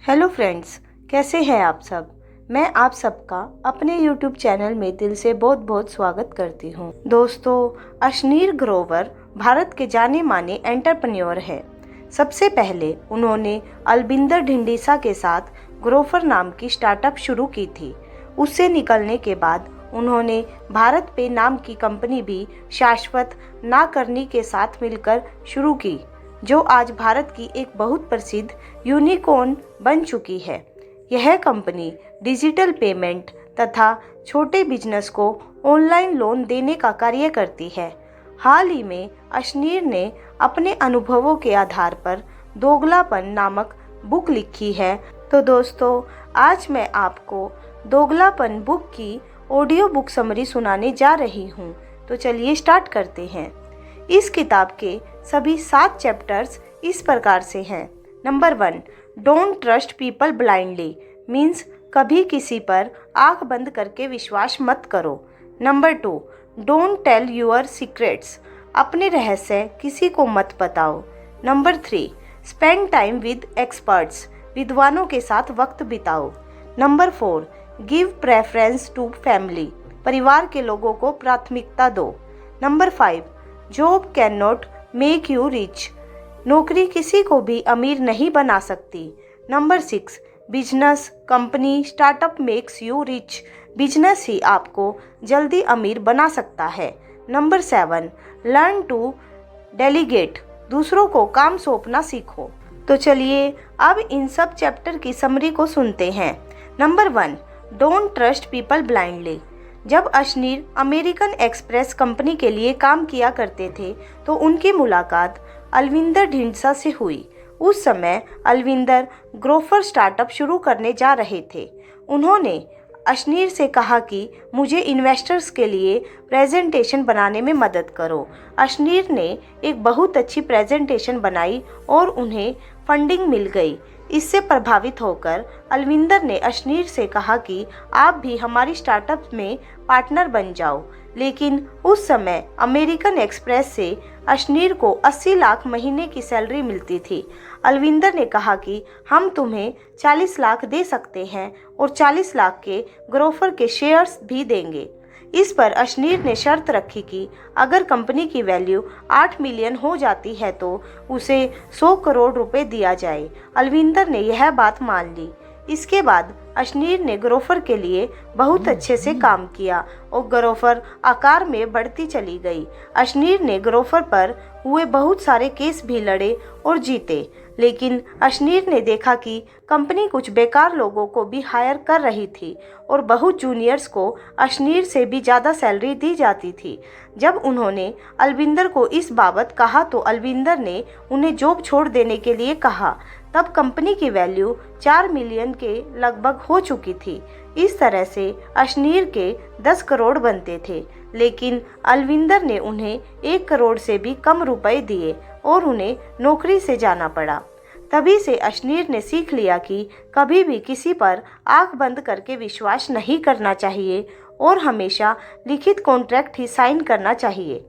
Hello friends, कैसे हैं आप सब। मैं आप सबका अपने YouTube चैनल में दिल से बहुत बहुत स्वागत करती हूं। दोस्तों, अशनीर ग्रोवर भारत के जाने माने एंटरप्रेन्योर हैं। सबसे पहले उन्होंने अलबिंदर ढिंडीसा के साथ ग्रोवर नाम की स्टार्टअप शुरू की थी। उससे निकलने के बाद उन्होंने भारत पे नाम की कंपनी भी शाश्वत नाकर्नी के साथ मिलकर शुरू की, जो आज भारत की एक बहुत प्रसिद्ध यूनिकॉर्न बन चुकी है। यह कंपनी डिजिटल पेमेंट तथा छोटे बिजनेस को ऑनलाइन लोन देने का कार्य करती है। हाल ही में अशनीर ने अपने अनुभवों के आधार पर दोगलापन नामक बुक लिखी है। तो दोस्तों, आज मैं आपको दोगलापन बुक की ऑडियो बुक समरी सुनाने जा रही हूँ। तो चलिए स्टार्ट करते हैं। इस किताब के सभी 7 चैप्टर्स इस प्रकार से हैं। Number 1, don't trust people blindly, means कभी किसी पर आंख बंद करके विश्वास मत करो। Number 2, don't tell your secrets, अपने रहस्य किसी को मत बताओ। Number 3, spend time with experts, विद्वानों के साथ वक्त बिताओ। Number 4, give preference to family, परिवार के लोगों को प्राथमिकता दो। Number 5, job can not make you rich, नौकरी किसी को भी अमीर नहीं बना सकती। Number 6, business company startup makes you rich, business ही आपको जल्दी अमीर बना सकता है। नंबर 7, लर्न टू डेलीगेट, दूसरों को काम सौंपना सीखो। तो चलिए अब इन सब चैप्टर की समरी को सुनते हैं। Number 1, don't trust people blindly. जब अशनीर अमेरिकन एक्सप्रेस कंपनी के लिए काम किया करते थे तो उनकी मुलाकात अलविंदर ढिंडसा से हुई। उस समय अलविंदर ग्रोवर स्टार्टअप शुरू करने जा रहे थे। उन्होंने अशनीर से कहा कि मुझे इन्वेस्टर्स के लिए प्रेजेंटेशन बनाने में मदद करो। अशनीर ने एक बहुत अच्छी प्रेजेंटेशन बनाई और उन्हें फंडिंग मिल गई। इससे प्रभावित होकर अलविंदर ने अशनीर से कहा कि आप भी हमारी स्टार्टअप में पार्टनर बन जाओ। लेकिन उस समय अमेरिकन एक्सप्रेस से अशनीर को 80 लाख महीने की सैलरी मिलती थी। अलविंदर ने कहा कि हम तुम्हें 40 लाख दे सकते हैं और 40 लाख के ग्रोवर के शेयर्स भी देंगे। इस पर अशनीर ने शर्त रखी कि अगर कंपनी की वैल्यू 8 मिलियन हो जाती है तो उसे 100 करोड़ रुपए दिया जाए। अलविंदर ने यह बात मान ली। इसके बाद अशनीर ने ग्रोवर के लिए बहुत अच्छे से काम किया और ग्रोवर आकार में बढ़ती चली गई। अशनीर ने ग्रोवर पर हुए बहुत सारे केस भी लड़े और जीते, लेकिन अशनीर ने देखा कि कंपनी कुछ बेकार लोगों को भी हायर कर रही थी और बहुत जूनियर्स को अशनीर से भी ज़्यादा सैलरी दी जाती थी। जब उन्होंने अलविंदर को इस बाबत कहा तो अलविंदर ने उन्हें जॉब छोड़ देने के लिए कहा। तब कंपनी की वैल्यू 4 मिलियन के लगभग हो चुकी थी। इस तरह से अशनीर के 10 करोड़ बनते थे, लेकिन अलविंदर ने उन्हें 1 करोड़ से भी कम रुपए दिए और उन्हें नौकरी से जाना पड़ा। तभी से अशनीर ने सीख लिया कि कभी भी किसी पर आंख बंद करके विश्वास नहीं करना चाहिए और हमेशा लिखित कॉन्ट्रैक्ट ही साइन करना चाहिए।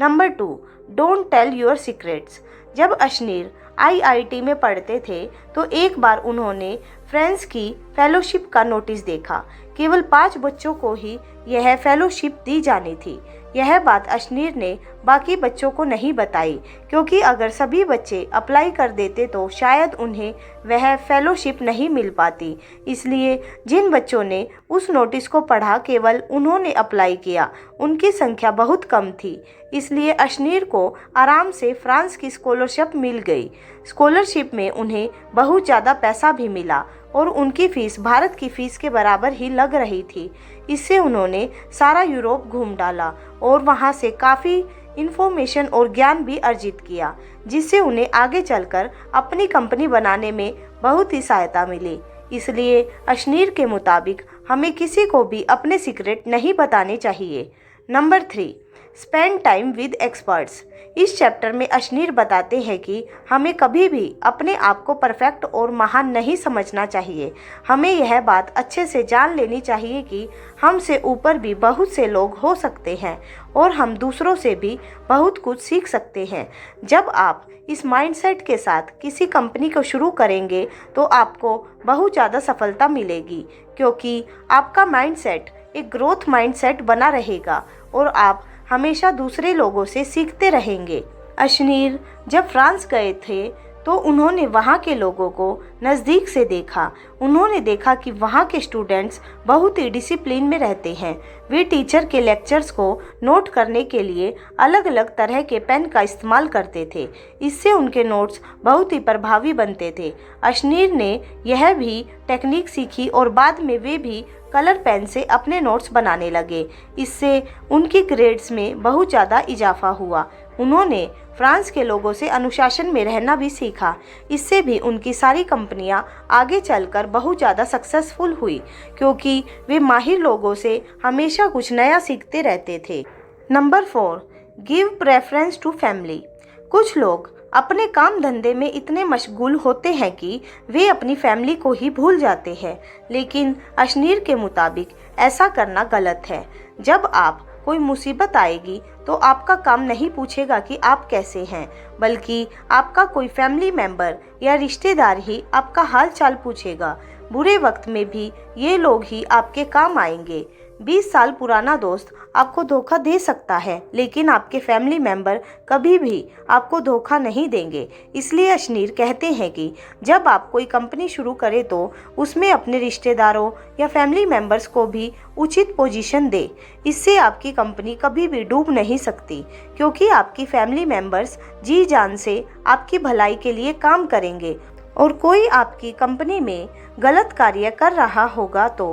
Number 2, don't tell your secrets. जब अशनीर IIT में पढ़ते थे तो एक बार उन्होंने फ्रेंड्स की फेलोशिप का नोटिस देखा। केवल 5 बच्चों को ही यह फेलोशिप दी जानी थी। यह बात अशनीर ने बाकी बच्चों को नहीं बताई, क्योंकि अगर सभी बच्चे अप्लाई कर देते तो शायद उन्हें वह फेलोशिप नहीं मिल पाती। इसलिए जिन बच्चों ने उस नोटिस को पढ़ा केवल उन्होंने अप्लाई किया, उनकी संख्या बहुत कम थी। इसलिए अशनीर को आराम से फ्रांस की स्कॉलरशिप मिल गई। स्कॉलरशिप में उन्हें बहुत ज़्यादा पैसा भी मिला और उनकी फ़ीस भारत की फ़ीस के बराबर ही लग रही थी। इससे उन्होंने सारा यूरोप घूम डाला और वहाँ से काफ़ी इन्फॉर्मेशन और ज्ञान भी अर्जित किया, जिससे उन्हें आगे चलकर अपनी कंपनी बनाने में बहुत ही सहायता मिली। इसलिए अशनीर के मुताबिक हमें किसी को भी अपने सीक्रेट नहीं बताने चाहिए। Number 3, spend time with experts. इस चैप्टर में अशनीर बताते हैं कि हमें कभी भी अपने आप को परफेक्ट और महान नहीं समझना चाहिए। हमें यह बात अच्छे से जान लेनी चाहिए कि हमसे ऊपर भी बहुत से लोग हो सकते हैं और हम दूसरों से भी बहुत कुछ सीख सकते हैं। जब आप इस माइंडसेट के साथ किसी कंपनी को शुरू करेंगे तो आपको बहुत ज़्यादा सफलता मिलेगी, क्योंकि आपका माइंडसेट एक ग्रोथ माइंडसेट बना रहेगा और आप हमेशा दूसरे लोगों से सीखते रहेंगे। अशनीर जब फ्रांस गए थे तो उन्होंने वहाँ के लोगों को नज़दीक से देखा। उन्होंने देखा कि वहाँ के स्टूडेंट्स बहुत ही डिसिप्लिन में रहते हैं। वे टीचर के लेक्चर्स को नोट करने के लिए अलग अलग तरह के पेन का इस्तेमाल करते थे। इससे उनके नोट्स बहुत ही प्रभावी बनते थे। अशनीर ने यह भी टेक्निक सीखी और बाद में वे भी कलर पेन से अपने नोट्स बनाने लगे। इससे उनकी ग्रेड्स में बहुत ज़्यादा इजाफा हुआ। उन्होंने फ्रांस के लोगों से अनुशासन में रहना भी सीखा। इससे भी उनकी सारी कंपनियां आगे चलकर बहुत ज़्यादा सक्सेसफुल हुई, क्योंकि वे माहिर लोगों से हमेशा कुछ नया सीखते रहते थे। Number 4, give preference to family. कुछ लोग अपने काम धंधे में इतने मशगूल होते हैं कि वे अपनी फैमिली को ही भूल जाते हैं, लेकिन अशनीर के मुताबिक ऐसा करना गलत है। जब आप कोई मुसीबत आएगी तो आपका काम नहीं पूछेगा कि आप कैसे हैं, बल्कि आपका कोई फैमिली मेंबर या रिश्तेदार ही आपका हाल चाल पूछेगा। बुरे वक्त में भी ये लोग ही आपके काम आएंगे। 20 साल पुराना दोस्त आपको धोखा दे सकता है, लेकिन आपके फैमिली मेंबर कभी भी आपको धोखा नहीं देंगे। इसलिए अशनीर कहते हैं कि जब आप कोई कंपनी शुरू करें तो उसमें अपने रिश्तेदारों या फैमिली मेंबर्स को भी उचित पोजीशन दे। इससे आपकी कंपनी कभी भी डूब नहीं सकती, क्योंकि आपकी फैमिली मेंबर्स जी जान से आपकी भलाई के लिए काम करेंगे। और कोई आपकी कंपनी में गलत कार्य कर रहा होगा तो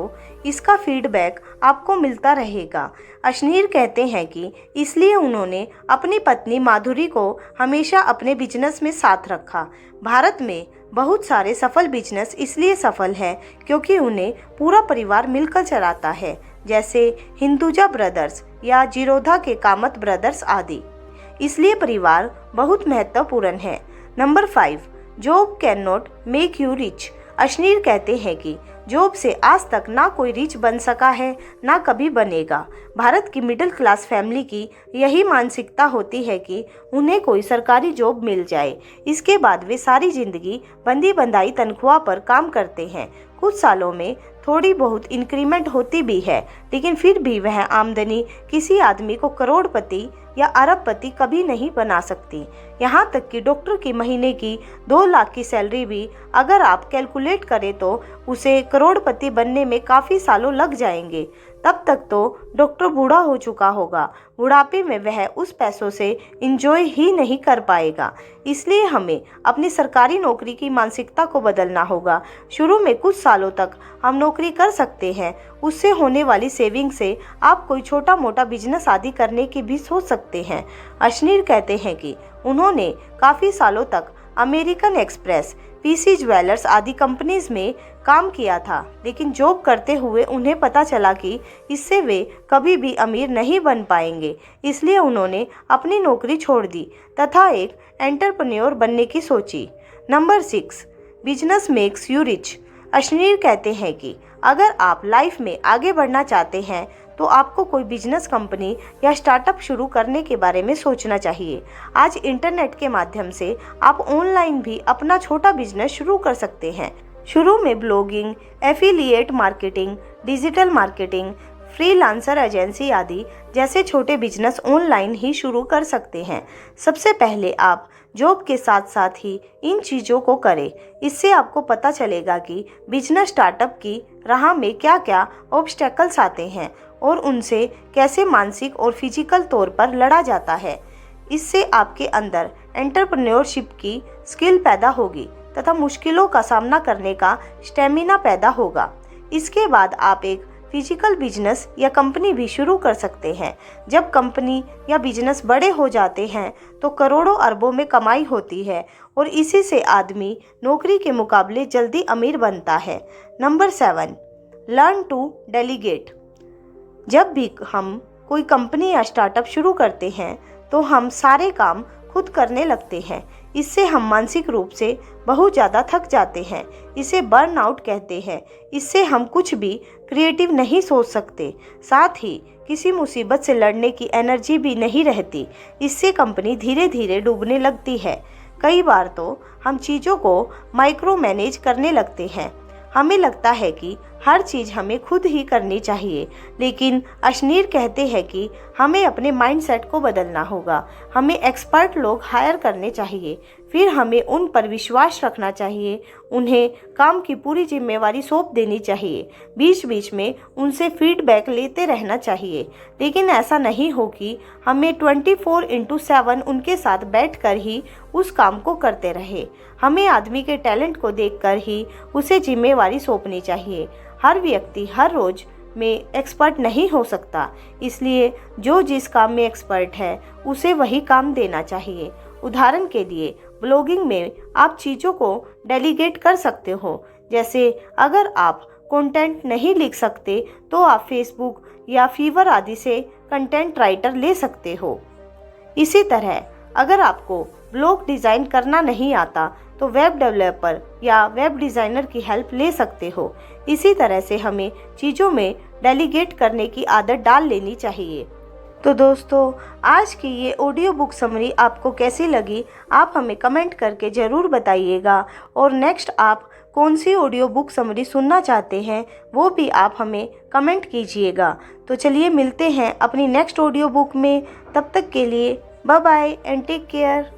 इसका फीडबैक आपको मिलता रहेगा। अशनीर कहते हैं कि इसलिए उन्होंने अपनी पत्नी माधुरी को हमेशा अपने बिजनेस में साथ रखा। भारत में बहुत सारे सफल बिजनेस इसलिए सफल है क्योंकि उन्हें पूरा परिवार मिलकर चलाता है, जैसे हिंदुजा ब्रदर्स या जीरोधा के कामत ब्रदर्स आदि। इसलिए परिवार बहुत महत्वपूर्ण है। Number 5, job can not make you rich. Ashneer कहते हैं कि जॉब से आज तक ना कोई रिच बन सका है, ना कभी बनेगा। भारत की मिडिल क्लास फैमिली की यही मानसिकता होती है कि उन्हें कोई सरकारी जॉब मिल जाए, इसके बाद वे सारी जिंदगी बंदी बंधाई तनख्वाह पर काम करते हैं। कुछ सालों में थोड़ी बहुत इंक्रीमेंट होती भी है, लेकिन फिर भी वह आमदनी किसी आदमी को करोड़पति या अरबपति कभी नहीं बना सकती। यहाँ तक कि डॉक्टर की महीने की 2 लाख की सैलरी भी अगर आप कैलकुलेट करें तो उसे करोड़पति बनने में काफ़ी सालों लग जाएंगे। तब तक तो डॉक्टर बूढ़ा हो चुका होगा। बुढ़ापे में वह उस पैसों से इंजॉय ही नहीं कर पाएगा। इसलिए हमें अपनी सरकारी नौकरी की मानसिकता को बदलना होगा। शुरू में कुछ सालों तक हम नौकरी कर सकते हैं, उससे होने वाली सेविंग से आप कोई छोटा मोटा बिजनेस आदि करने की भी सोच सकते हैं। अशनीर कहते हैं कि उन्होंने काफ़ी सालों तक अमेरिकन एक्सप्रेस, पीसी ज्वेलर्स आदि कंपनीज में काम किया था, लेकिन जॉब करते हुए उन्हें पता चला कि इससे वे कभी भी अमीर नहीं बन पाएंगे। इसलिए उन्होंने अपनी नौकरी छोड़ दी तथा एक एंटरप्रेन्योर बनने की सोची। Number 6, business makes you rich. Ashneer कहते हैं कि अगर आप लाइफ में आगे बढ़ना चाहते हैं तो आपको कोई बिजनेस कंपनी या स्टार्टअप शुरू करने के बारे में सोचना चाहिए। आज इंटरनेट के माध्यम से आप ऑनलाइन भी अपना छोटा बिजनेस शुरू कर सकते हैं। शुरू में blogging, affiliate marketing, digital marketing, freelancer agency आदि जैसे छोटे बिजनेस ऑनलाइन ही शुरू कर सकते हैं। सबसे पहले आप जॉब के साथ साथ ही इन चीज़ों को करें। इससे आपको पता चलेगा कि बिजनेस स्टार्टअप की राह में क्या क्या ऑब्स्टेकल्स आते हैं और उनसे कैसे मानसिक और फिजिकल तौर पर लड़ा जाता है। इससे आपके अंदर एंटरप्रेन्योरशिप की स्किल पैदा होगी तथा मुश्किलों का सामना करने का स्टेमिना पैदा होगा। इसके बाद आप एक फिजिकल बिजनेस या कंपनी भी शुरू कर सकते हैं। जब कंपनी या बिजनेस बड़े हो जाते हैं तो करोड़ों अरबों में कमाई होती है और इसी से आदमी नौकरी के मुकाबले जल्दी अमीर बनता है। Number 7, learn to delegate. जब भी हम कोई कंपनी या स्टार्टअप शुरू करते हैं तो हम सारे काम खुद करने लगते हैं। इससे हम मानसिक रूप से बहुत ज़्यादा थक जाते हैं। इसे बर्नआउट कहते हैं। इससे हम कुछ भी क्रिएटिव नहीं सोच सकते। साथ ही किसी मुसीबत से लड़ने की एनर्जी भी नहीं रहती। इससे कंपनी धीरे धीरे डूबने लगती है। कई बार तो हम चीज़ों को माइक्रो मैनेज करने लगते हैं। हमें लगता है कि हर चीज़ हमें खुद ही करनी चाहिए, लेकिन अशनीर कहते हैं कि हमें अपने माइंडसेट को बदलना होगा। हमें एक्सपर्ट लोग हायर करने चाहिए, फिर हमें उन पर विश्वास रखना चाहिए, उन्हें काम की पूरी जिम्मेवारी सौंप देनी चाहिए, बीच बीच में उनसे फीडबैक लेते रहना चाहिए। लेकिन ऐसा नहीं हो कि हमें 24/7 उनके साथ बैठकर ही उस काम को करते रहे। हमें आदमी के टैलेंट को देखकर ही उसे जिम्मेवारी सौंपनी चाहिए। हर व्यक्ति हर रोज़ में एक्सपर्ट नहीं हो सकता, इसलिए जो जिस काम में एक्सपर्ट है उसे वही काम देना चाहिए। उदाहरण के लिए ब्लॉगिंग में आप चीज़ों को डेलीगेट कर सकते हो। जैसे अगर आप कंटेंट नहीं लिख सकते तो आप फेसबुक या फीवर आदि से कंटेंट राइटर ले सकते हो। इसी तरह अगर आपको ब्लॉग डिज़ाइन करना नहीं आता तो वेब डेवलपर या वेब डिज़ाइनर की हेल्प ले सकते हो। इसी तरह से हमें चीज़ों में डेलीगेट करने की आदत डाल लेनी चाहिए। तो दोस्तों, आज की ये ऑडियो बुक समरी आपको कैसी लगी, आप हमें कमेंट करके ज़रूर बताइएगा। और नेक्स्ट आप कौन सी ऑडियो बुक समरी सुनना चाहते हैं वो भी आप हमें कमेंट कीजिएगा। तो चलिए मिलते हैं अपनी नेक्स्ट ऑडियो बुक में। तब तक के लिए bye bye and take care.